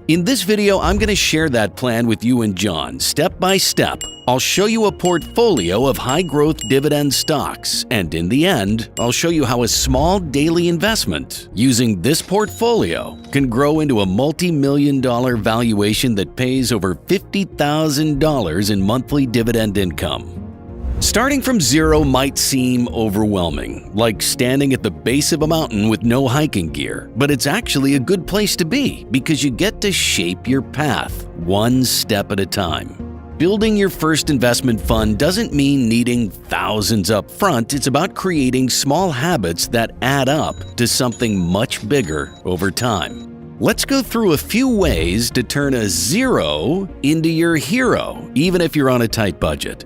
In this video, I'm going to share that plan with you and John, step by step. I'll show you a portfolio of high-growth dividend stocks, and in the end, I'll show you how a small daily investment using this portfolio can grow into a multi-million-dollar valuation that pays over $50,000 in monthly dividend income. Starting from zero might seem overwhelming, like standing at the base of a mountain with no hiking gear, but it's actually a good place to be because you get to shape your path one step at a time. Building your first investment fund doesn't mean needing thousands up front. It's about creating small habits that add up to something much bigger over time. Let's go through a few ways to turn a zero into your hero, even if you're on a tight budget.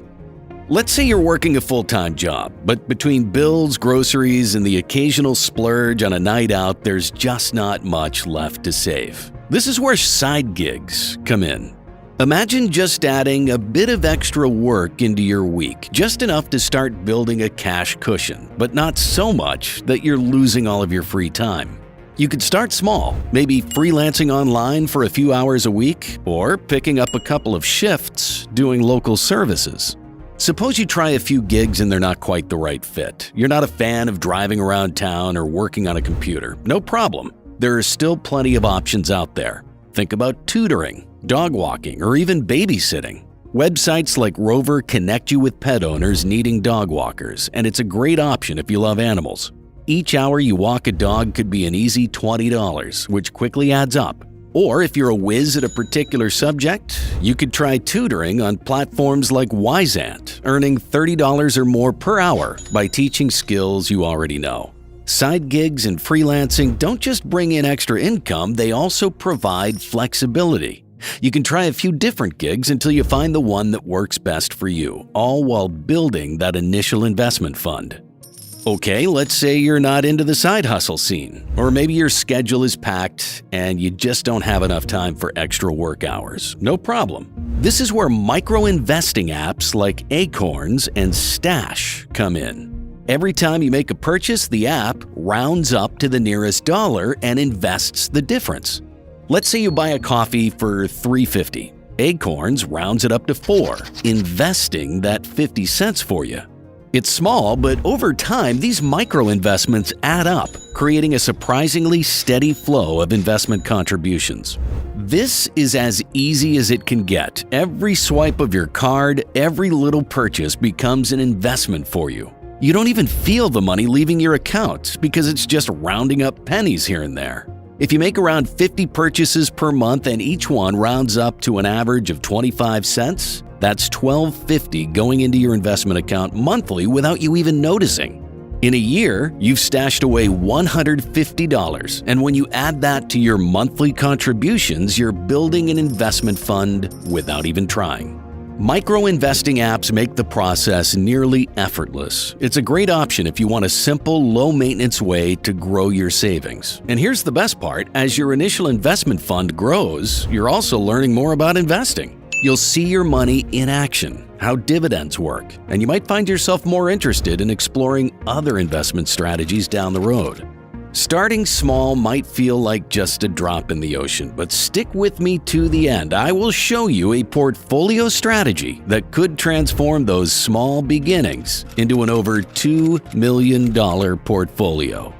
Let's say you're working a full-time job, but between bills, groceries, and the occasional splurge on a night out, there's just not much left to save. This is where side gigs come in. Imagine just adding a bit of extra work into your week, just enough to start building a cash cushion, but not so much that you're losing all of your free time. You could start small, maybe freelancing online for a few hours a week, or picking up a couple of shifts doing local services. Suppose you try a few gigs and they're not quite the right fit. You're not a fan of driving around town or working on a computer. No problem. There are still plenty of options out there. Think about tutoring, dog walking, or even babysitting. Websites like Rover connect you with pet owners needing dog walkers, and it's a great option if you love animals. Each hour you walk a dog could be an easy $20, which quickly adds up. Or if you're a whiz at a particular subject, you could try tutoring on platforms like Wyzant, earning $30 or more per hour by teaching skills you already know. Side gigs and freelancing don't just bring in extra income, they also provide flexibility. You can try a few different gigs until you find the one that works best for you, all while building that initial investment fund. Okay, let's say you're not into the side hustle scene, or maybe your schedule is packed and you just don't have enough time for extra work hours. No problem. This is where micro-investing apps like Acorns and Stash come in. Every time you make a purchase, the app rounds up to the nearest dollar and invests the difference. Let's say you buy a coffee for $3.50. Acorns rounds it up to $4, investing that 50 cents for you. It's small, but over time, these micro-investments add up, creating a surprisingly steady flow of investment contributions. This is as easy as it can get. Every swipe of your card, every little purchase becomes an investment for you. You don't even feel the money leaving your account because it's just rounding up pennies here and there. If you make around 50 purchases per month and each one rounds up to an average of 25 cents, that's $12.50 going into your investment account monthly without you even noticing. In a year, you've stashed away $150, and when you add that to your monthly contributions, you're building an investment fund without even trying. Micro-investing apps make the process nearly effortless. It's a great option if you want a simple, low-maintenance way to grow your savings. And here's the best part, as your initial investment fund grows, you're also learning more about investing. You'll see your money in action, how dividends work, and you might find yourself more interested in exploring other investment strategies down the road. Starting small might feel like just a drop in the ocean, but stick with me to the end. I will show you a portfolio strategy that could transform those small beginnings into an over $2 million portfolio.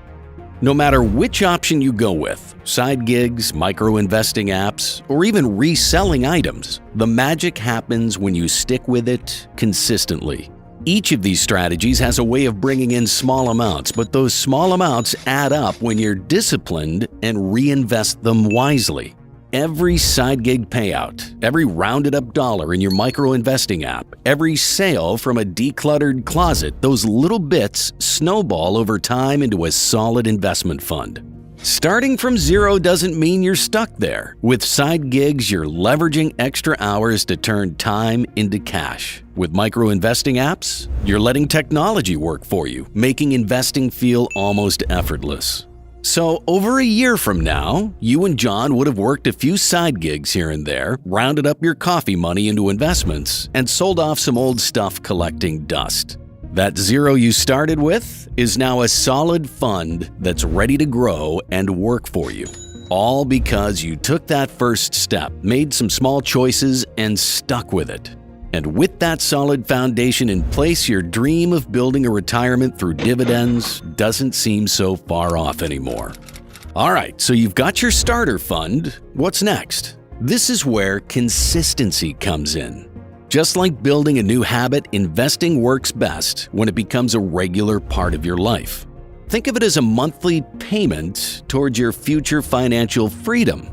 No matter which option you go with, side gigs, micro-investing apps, or even reselling items, the magic happens when you stick with it consistently. Each of these strategies has a way of bringing in small amounts, but those small amounts add up when you're disciplined and reinvest them wisely. Every side gig payout, every rounded up dollar in your micro-investing app, every sale from a decluttered closet, those little bits snowball over time into a solid investment fund. Starting from zero doesn't mean you're stuck there. With side gigs, you're leveraging extra hours to turn time into cash. With micro-investing apps, you're letting technology work for you, making investing feel almost effortless. So over a year from now, you and John would have worked a few side gigs here and there, rounded up your coffee money into investments, and sold off some old stuff collecting dust. That zero you started with is now a solid fund that's ready to grow and work for you. All because you took that first step, made some small choices, and stuck with it. And with that solid foundation in place, your dream of building a retirement through dividends doesn't seem so far off anymore. All right, so you've got your starter fund. What's next? This is where consistency comes in. Just like building a new habit, investing works best when it becomes a regular part of your life. Think of it as a monthly payment towards your future financial freedom.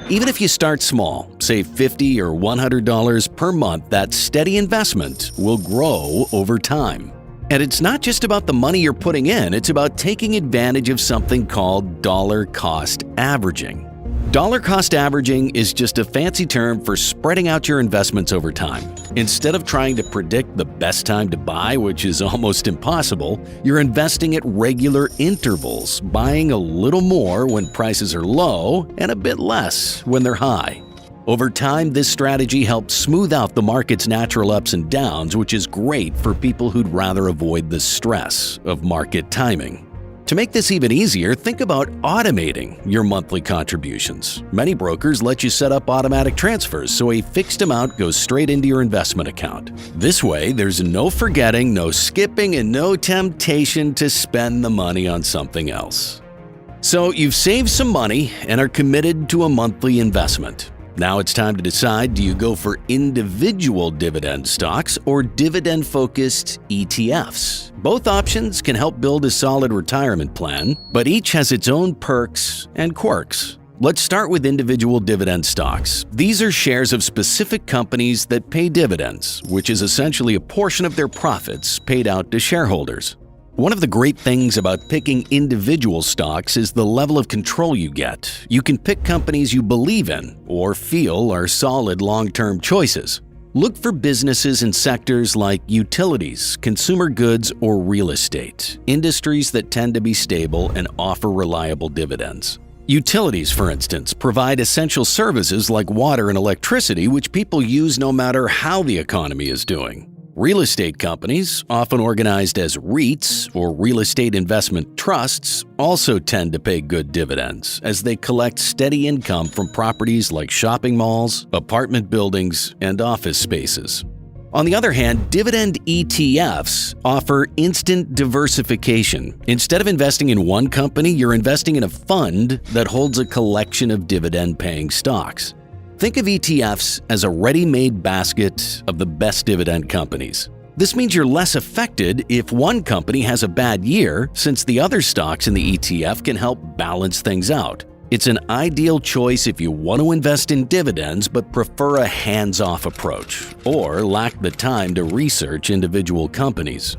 Even if you start small, say $50 or $100 per month, that steady investment will grow over time. And it's not just about the money you're putting in, it's about taking advantage of something called dollar cost averaging. Dollar cost averaging is just a fancy term for spreading out your investments over time. Instead of trying to predict the best time to buy, which is almost impossible, you're investing at regular intervals, buying a little more when prices are low and a bit less when they're high. Over time, this strategy helps smooth out the market's natural ups and downs, which is great for people who'd rather avoid the stress of market timing. To make this even easier, think about automating your monthly contributions. Many brokers let you set up automatic transfers so a fixed amount goes straight into your investment account. This way, there's no forgetting, no skipping, and no temptation to spend the money on something else. So you've saved some money and are committed to a monthly investment. Now it's time to decide, do you go for individual dividend stocks or dividend-focused ETFs? Both options can help build a solid retirement plan, but each has its own perks and quirks. Let's start with individual dividend stocks. These are shares of specific companies that pay dividends, which is essentially a portion of their profits paid out to shareholders. One of the great things about picking individual stocks is the level of control you get. You can pick companies you believe in or feel are solid long-term choices. Look for businesses in sectors like utilities, consumer goods, or real estate, industries that tend to be stable and offer reliable dividends. Utilities, for instance, provide essential services like water and electricity, which people use no matter how the economy is doing. Real estate companies, often organized as REITs or real estate investment trusts, also tend to pay good dividends as they collect steady income from properties like shopping malls, apartment buildings, and office spaces. On the other hand, dividend ETFs offer instant diversification. Instead of investing in one company, you're investing in a fund that holds a collection of dividend-paying stocks. Think of ETFs as a ready-made basket of the best dividend companies. This means you're less affected if one company has a bad year, since the other stocks in the ETF can help balance things out. It's an ideal choice if you want to invest in dividends but prefer a hands-off approach, or lack the time to research individual companies.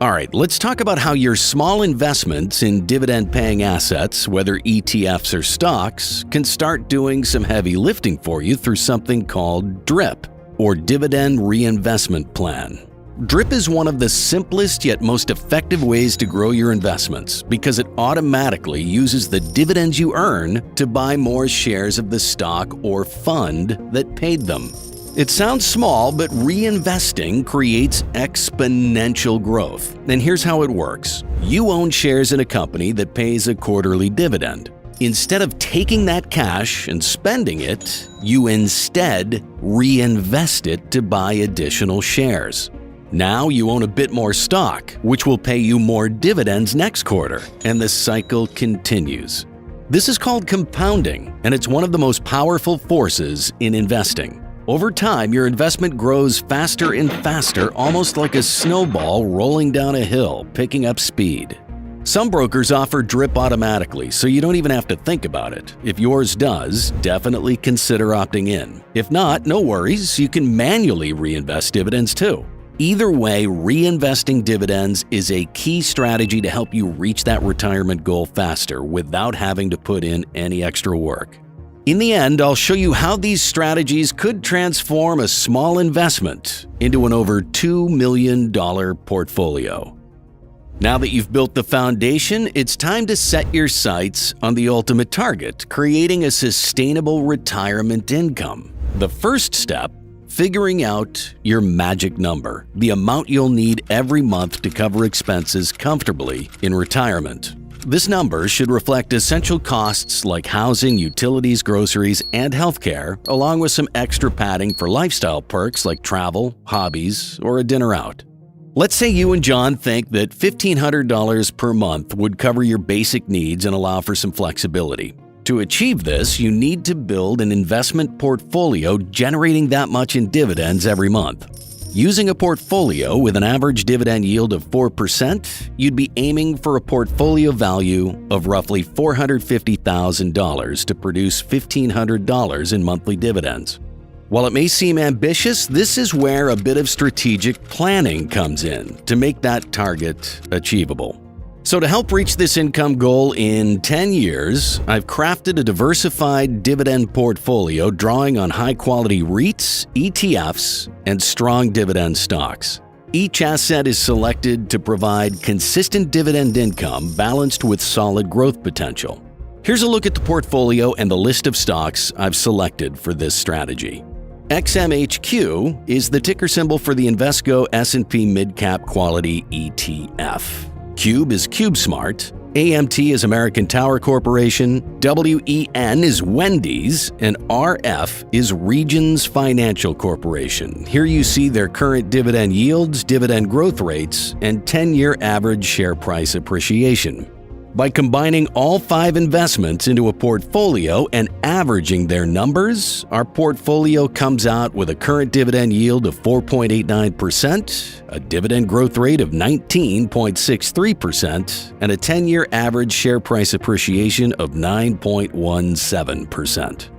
All right, let's talk about how your small investments in dividend-paying assets, whether ETFs or stocks, can start doing some heavy lifting for you through something called DRIP, or Dividend Reinvestment Plan. DRIP is one of the simplest yet most effective ways to grow your investments because it automatically uses the dividends you earn to buy more shares of the stock or fund that paid them. It sounds small, but reinvesting creates exponential growth. And here's how it works. You own shares in a company that pays a quarterly dividend. Instead of taking that cash and spending it, you instead reinvest it to buy additional shares. Now you own a bit more stock, which will pay you more dividends next quarter, and the cycle continues. This is called compounding, and it's one of the most powerful forces in investing. Over time, your investment grows faster and faster, almost like a snowball rolling down a hill, picking up speed. Some brokers offer DRIP automatically, so you don't even have to think about it. If yours does, definitely consider opting in. If not, no worries, you can manually reinvest dividends too. Either way, reinvesting dividends is a key strategy to help you reach that retirement goal faster without having to put in any extra work. In the end, I'll show you how these strategies could transform a small investment into an over $2 million portfolio. Now that you've built the foundation, it's time to set your sights on the ultimate target, creating a sustainable retirement income. The first step, figuring out your magic number, the amount you'll need every month to cover expenses comfortably in retirement. This number should reflect essential costs like housing, utilities, groceries, and healthcare, along with some extra padding for lifestyle perks like travel, hobbies, or a dinner out. Let's say you and John think that $1,500 per month would cover your basic needs and allow for some flexibility. To achieve this, you need to build an investment portfolio generating that much in dividends every month. Using a portfolio with an average dividend yield of 4%, you'd be aiming for a portfolio value of roughly $450,000 to produce $1,500 in monthly dividends. While it may seem ambitious, this is where a bit of strategic planning comes in to make that target achievable. So to help reach this income goal in 10 years, I've crafted a diversified dividend portfolio drawing on high-quality REITs, ETFs, and strong dividend stocks. Each asset is selected to provide consistent dividend income balanced with solid growth potential. Here's a look at the portfolio and the list of stocks I've selected for this strategy. XMHQ is the ticker symbol for the Invesco S&P Mid-Cap Quality ETF. Cube is CubeSmart, AMT is American Tower Corporation, WEN is Wendy's, and RF is Regions Financial Corporation. Here you see their current dividend yields, dividend growth rates, and 10-year average share price appreciation. By combining all 5 investments into a portfolio and averaging their numbers, our portfolio comes out with a current dividend yield of 4.89%, a dividend growth rate of 19.63%, and a 10-year average share price appreciation of 9.17%.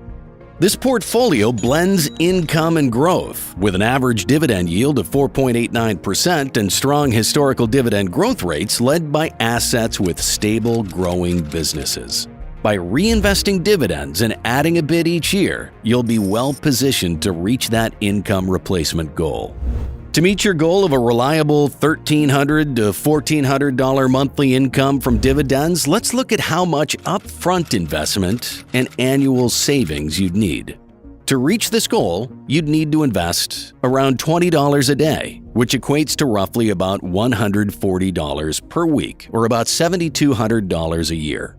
This portfolio blends income and growth with an average dividend yield of 4.89% and strong historical dividend growth rates led by assets with stable, growing businesses. By reinvesting dividends and adding a bit each year, you'll be well positioned to reach that income replacement goal. To meet your goal of a reliable $1,300 to $1,400 monthly income from dividends, let's look at how much upfront investment and annual savings you'd need. To reach this goal, you'd need to invest around $20 a day, which equates to roughly about $140 per week, or about $7,200 a year.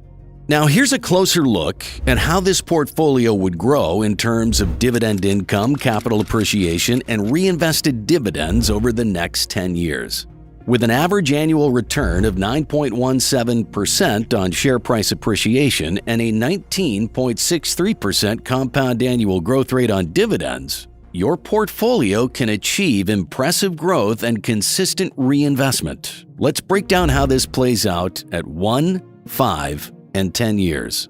Now here's a closer look at how this portfolio would grow in terms of dividend income, capital appreciation, and reinvested dividends over the next 10 years. With an average annual return of 9.17% on share price appreciation and a 19.63% compound annual growth rate on dividends, your portfolio can achieve impressive growth and consistent reinvestment. Let's break down how this plays out at 1, 5, and 10 years.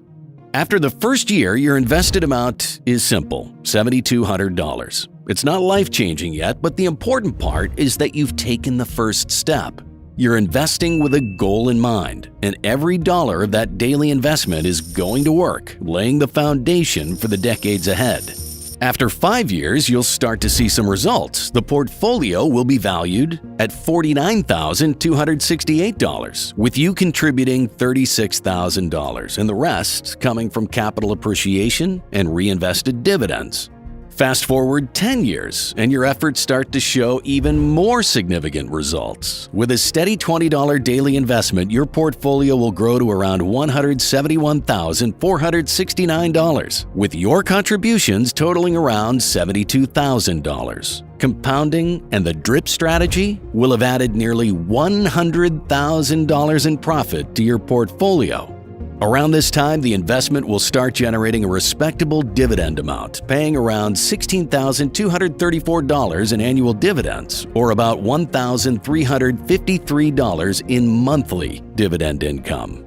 After the first year, your invested amount is simple, $7,200. It's not life-changing yet, but the important part is that you've taken the first step. You're investing with a goal in mind, and every dollar of that daily investment is going to work, laying the foundation for the decades ahead. After 5 years, you'll start to see some results. The portfolio will be valued at $49,268, with you contributing $36,000 and the rest coming from capital appreciation and reinvested dividends. Fast forward 10 years, and your efforts start to show even more significant results. With a steady $20 daily investment, your portfolio will grow to around $171,469, with your contributions totaling around $72,000. Compounding and the DRIP strategy will have added nearly $100,000 in profit to your portfolio. Around this time, the investment will start generating a respectable dividend amount, paying around $16,234 in annual dividends, or about $1,353 in monthly dividend income.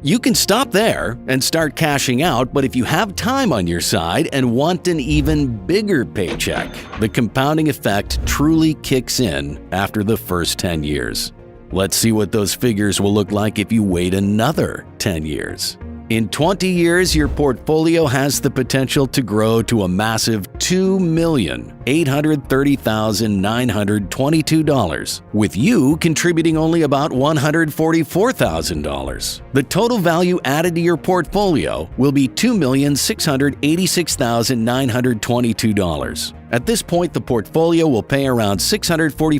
You can stop there and start cashing out, but if you have time on your side and want an even bigger paycheck, the compounding effect truly kicks in after the first 10 years. Let's see what those figures will look like if you wait another 10 years. In 20 years, your portfolio has the potential to grow to a massive $2,830,922, with you contributing only about $144,000. The total value added to your portfolio will be $2,686,922. At this point, the portfolio will pay around $645,000